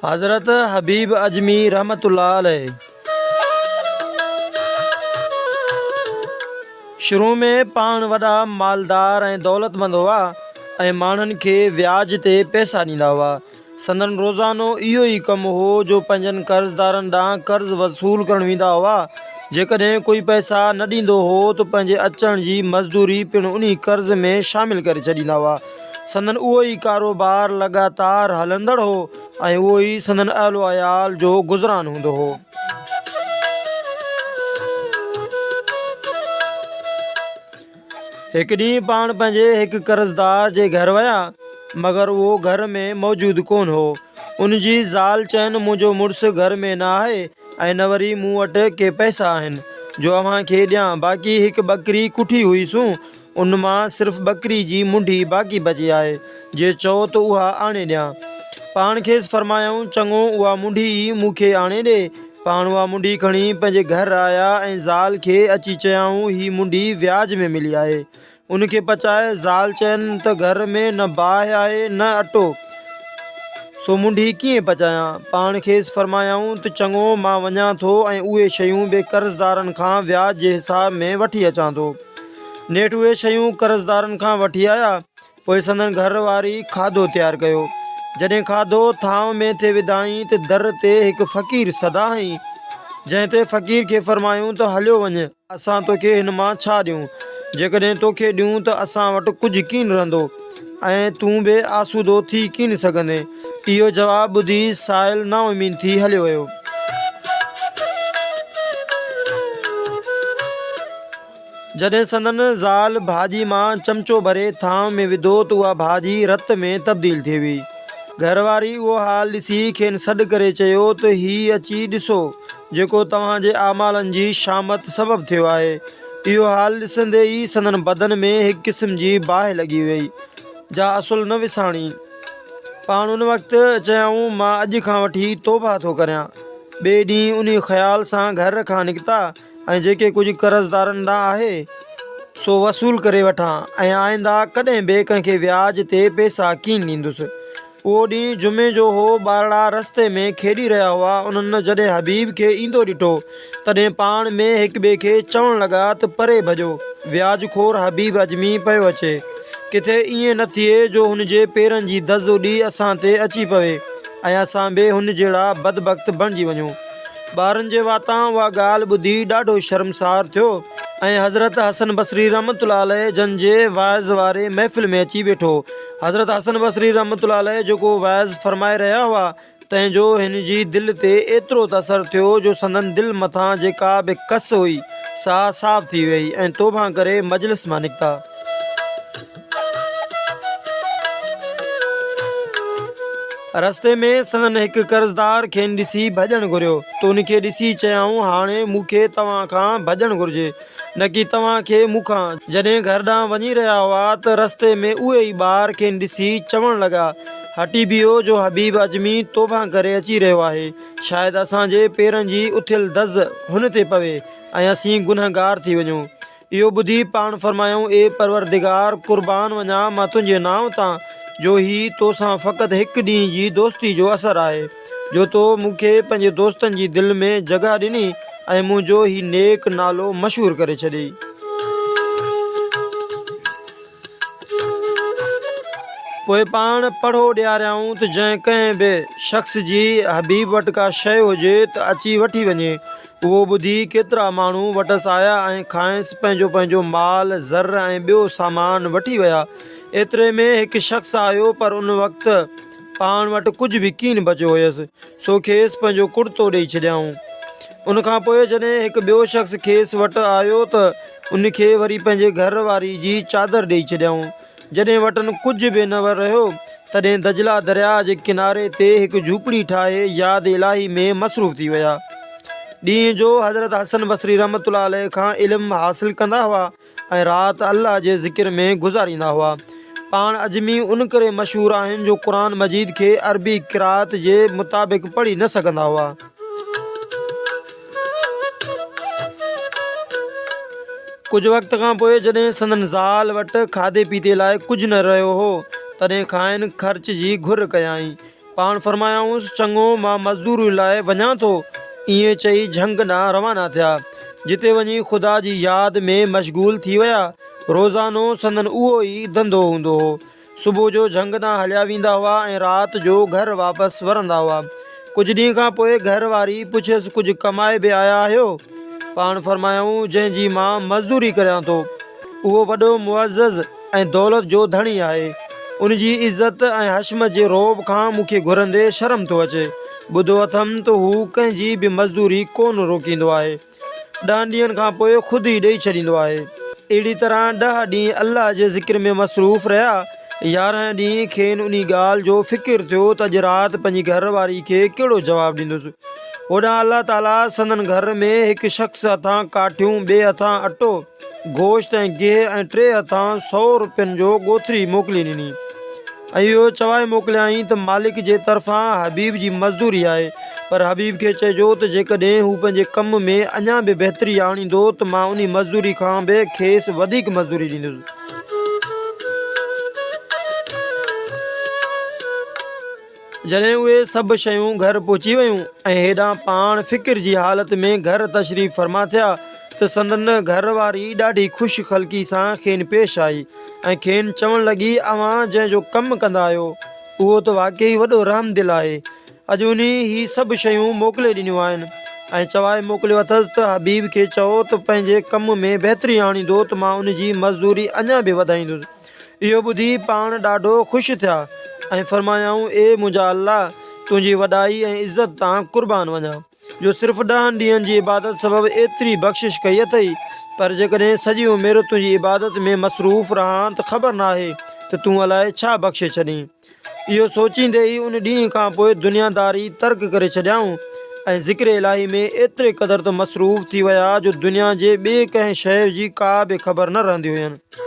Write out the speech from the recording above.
हज़रत हबीब अजमी रहमतुल्लाह अलैह। शुरू में पाण वॾा मालदार ऐं दौलतमंद हुआ ऐं माण्हुनि खे व्याज ते पैसा ॾींदा हुआ। संदन रोज़ानो इहो ई कमु हो जो पंहिंजनि कर्ज़दारनि ॾांहुं कर्ज़ वसूल करणु वेंदा हुआ। जेकॾहिं कोई पैसा न ॾींदो हो त पंहिंजे अचण जी मज़दूरी पिणु उन कर्ज़ में शामिलु करे छॾींदा हुआ। संदन उहो ई कारोबार लगातार हलंदड़ हो ऐं उहो ई संदन अहलो अयाल जो गुज़रान हूंदो हो। हिकु ॾींहुं पाण पंहिंजे हिकु कर्ज़दार जे घर विया, मगर उहो घर में मौजूदु कोन हो। उन जी ज़ाल चयनि मुंहिंजो मुड़ुसु घर में न आहे ऐं न वरी मूं वटि के पैसा आहिनि जो अव्हांखे ॾियां। बाक़ी हिकु ॿकरी कुठी हुईसूं, उन मां सिर्फ़ु ॿकरी जी मुंडी बाक़ी बची आहे। जे चओ त उहा आणे ॾियां। पाण खेसि फरमायूं चङो, उहा मुंडी ई मूंखे आणे ॾे। पाण उहा मुंडी खणी पंहिंजे घर आया ऐं ज़ाल खे अची चयाऊं हीअ मुंडी व्याज में मिली आहे। उनखे पचाए ज़ाल चयनि त घर में न बाहि आहे न अटो, सो मुंडी कीअं पचायां। पाण खेसि फरमायाऊं त चङो, मां वञा थो ऐं उहे शयूं ॿिए कर्ज़दारनि खां व्याज जे हिसाब में वठी अचां थो। नेठि उहे शयूं कर्ज़दारनि खां वठी आया। पोइ संदन घर वारी खाधो तयारु कयो। जॾहिं खाधो थांव में थे विधाईं त दर ते हिकु फ़क़ीर सदा हईं, जंहिं ते फ़क़ीर खे फरमायूं त हलियो वञ, असां तोखे हिन मां छा ॾियूं। जेकॾहिं तोखे ॾियूं त असां वटि कुझु कीन रहंदो ऐं तूं बि आसूदो थी कीन सघंदे। इहो जवाबु ॿुधी साहिल नाउमीद थी हलियो वियो। जॾहिं संदन ज़ाल भाॼी मां चमचो भरे थांव में विधो त उहा भाॼी रत में तब्दील थी हुई। घरवारी उहो हाल ॾिसी खेनि सॾु करे चयो त हीअ अची ॾिसो जेको तव्हांजे आमालनि जी शामत सबबु थियो आहे। इहो हाल ॾिसंदे ई संदन बदन में हिकु क़िस्म जी बाहि लॻी वई, जा असुल न विसाणी। पाण उन वक़्तु चयाऊं मां अॼु खां वठी तौबा थो करियां। ॿिए ॾींहुं उन ख़्याल सां घर खां निकिता ऐं जेके कुझु कर्ज़दारनि ॾांहुं आहे सो वसूल करे वठां ऐं आईंदा कॾहिं बि कंहिंखे व्याज ते पैसा कीन ॾींदुसि। उहो ॾींहुं जुमे जो हो। ॿारड़ा रस्ते में खेॾी रहिया हुआ। उन्हनि जॾहिं हबीब खे ईंदो ॾिठो तॾहिं पाण में हिक ॿिए खे चवणु लॻा त परे भॼो, व्याजखोर हबीब अजमी पियो अचे। किथे ईअं न थिए जो हुन जे पेरनि जी धज़ उॾी असां ते अची पवे ऐं असां बि हुन जहिड़ा बदबख़्त बणिजी वञूं। ॿारनि जे वातां उहा ॻाल्हि ॿुधी ॾाढो शर्मसार थियो ऐं हज़रत हसन बसरी रहमतुल्लाह अलैह जन जे वाइज़ वारे महफ़िल में अची वेठो। हज़रत हसन बसरी रहमतुल्लाह अलैह जेको वाइज़ फरमाए रहिया हुआ, तंहिंजो हिन जी दिलि ते एतिरो त असरु थियो जो संदन दिलि मथां जेका बि कस हुई सा साफ़ थी वई ऐं तौबा करे मजलिस मां निकिता। रस्ते में संदन हिकु कर्ज़दार खेनि ॾिसी भॼणु घुरियो त उनखे ॾिसी चयाऊं हाणे मूंखे तव्हां खां भॼणु घुरिजे, न की तव्हांखे मूंखां। जॾहिं घर ॾांहुं वञी रहिया हुआ त रस्ते में उहे ई ॿार खेनि ॾिसी चवणु लॻा हटी बीहो जो हबीब अजमी तौबा करे अची रहियो आहे। शायदि असांजे पेरनि जी उथियल धज़ हुन ते पवे ऐं असीं गुनहगार थी वञूं। इहो ॿुधी पाण फरमायूं ए परवरदिगार, क़ुर्बान वञा मां तुंहिंजे नाव तां जो ही तोसां फ़क़ति हिकु ॾींहं जी दोस्ती जो असरु आहे, जो तो मूंखे पंहिंजे दोस्तनि जी दिलि में जॻह ॾिनी ऐं मुंहिंजो ही नेक नालो मशहूरु करे छॾियई। पोइ पाण पढ़ो ॾियारियाऊं त जंहिं कंहिं बि शख़्स जी हबीब वटि का शइ हुजे त अची वठी वञे। उहो ॿुधी केतिरा माण्हू वटसि आया ऐं खांइसि पंहिंजो पंहिंजो माल ज़र ऐं ॿियो सामान वठी विया। एतिरे में हिकु शख़्स आयो, पर उन वक़्तु पाण वटि कुझु बि कीन बचियो हुयसि, सो खेसि पंहिंजो कुर्तो ॾेई छॾियाऊं। उनखां पोइ जॾहिं हिकु ॿियो शख़्स खेसि वटि आयो त उनखे वरी पंहिंजे घर वारी जी चादर ॾेई छॾियाऊं। जॾहिं वटि कुझु बि न रहियो तॾहिं दजला दरिया जे किनारे ते हिकु झूपड़ी ठाहे यादि इलाही में मसरूफ़ थी विया। ॾींहं जो हज़रत हसन बसरी रहमतुल्लाह अलैह खां इल्मु हासिलु कंदा हुआ ऐं राति अल्लाह जे ज़िक्र में गुज़ारींदा हुआ। पाण अजमी उन करे मशहूरु आहिनि जो क़ुरान मजीद खे अरबी क़िरात जे मुताबिक़ पढ़ी न सघंदा हुआ। कुझु वक़्त खां पोइ जॾहिं संदन ज़ाल वटि खाधे पीते लाइ कुझु न रहियो हो तॾहिं खाइनि ख़र्च जी घुर कयाई। पाण फरमायाऊंसि चङो मां मज़दूरी लाइ वञा थो। ईअं चई झंग ॾांहुं रवाना थिया, जिते वञी ख़ुदा जी यादि में मशगूल थी विया। रोज़ानो संदन उहो ई धंधो हूंदो हो। सुबुह जो झंग ॾांहुं हलिया वेंदा हुआ ऐं राति जो घर वापसि वरंदा हुआ। कुझु ॾींहं खां पोइ घर वारी पुछियसि कुझु कमाए बि आया आहियो? पाण फरमायूं जंहिंजी मां मज़दूरी करियां थो उहो वॾो मुअज़्ज़ज़ ऐं दौलत जो धणी आहे। उनजी इज़त ऐं हशमत जे रोब खां मूंखे घुरंदे शर्म थो अचे। ॿुधो अथमि त हू कंहिंजी बि मज़दूरी कोन रोकींदो आहे। 10 ॾींहंनि खां पोइ ख़ुदि ई ॾेई छॾींदो आहे। अहिड़ी तरह 10 ॾींहं अल्लाह जे ज़िक्र में मसरूफ़ रहिया। 11 ॾींहं खेनि उन ॻाल्हि जो फ़िकिर थियो त अॼु राति पंहिंजी घरवारी खे कहिड़ो जवाबु ॾींदुसि। होॾां अलाह ताला संदन घर में हिकु शख़्स हथां काठियूं, ॿिए हथां अटो, गोश्त ऐं गिह ऐं 3 हथां 100 रुपयनि जो ॻोथरी मोकिले ॾिनी ऐं इहो चवाए मोकिलियाईं त मालिक जे तरफ़ां हबीब जी मज़दूरी आहे। पर हबीब खे चइजो त जेकॾहिं हू पंहिंजे कम में अञा बि बहितरी आणींदो त मां उन मज़दूरी खां बि खेसि वधीक मज़दूरी ॾींदुसि। जॾहिं उहे सभु शयूं घर पहुची वियूं ऐं हेॾां पाण फ़िकिर जी हालत में घर तशरीफ़ फरमा थिया त संदन घरवारी ॾाढी ख़ुशि ख़लक़ी सां खेनि पेश आई ऐं खेनि चवणु लॻी अव्हां जंहिंजो कमु कंदा आहियो उहो त वाक़ई वॾो रहमदिल आहे। अॼु उन ही सभु शयूं मोकिले ॾिनियूं आहिनि ऐं चवाए मोकिलियो अथसि त हबीब खे चओ त पंहिंजे कम में बहितरी आणींदो त मां उनजी मज़दूरी अञा बि वधाईंदुसि। इहो ॿुधी पाण ॾाढो ख़ुशि थिया ऐं फरमायाऊं ए मुंहिंजा अल्लाह, तुंहिंजी वॾाई ऐं इज़त तां क़ुर्बान वञा जो सिर्फ़ु 10 ॾींहंनि जी इबादत सबबु एतिरी बख़्शिश कई अथई। पर जेकॾहिं सॼी उमिरि तुंहिंजी इबादत में मसरूफ़ रहां त ख़बर न आहे त तूं अलाए छा बख़्शे छॾीं। इहो सोचींदे ई उन ॾींहं खां पोइ दुनियादारी तर्क करे छॾियाऊं ऐं ज़िक्र इलाही में एतिरे क़दुरु त मसरूफ़ थी विया जो दुनिया जे ॿिए कंहिं शइ जी का बि ख़बर न रहंदी हुयनि।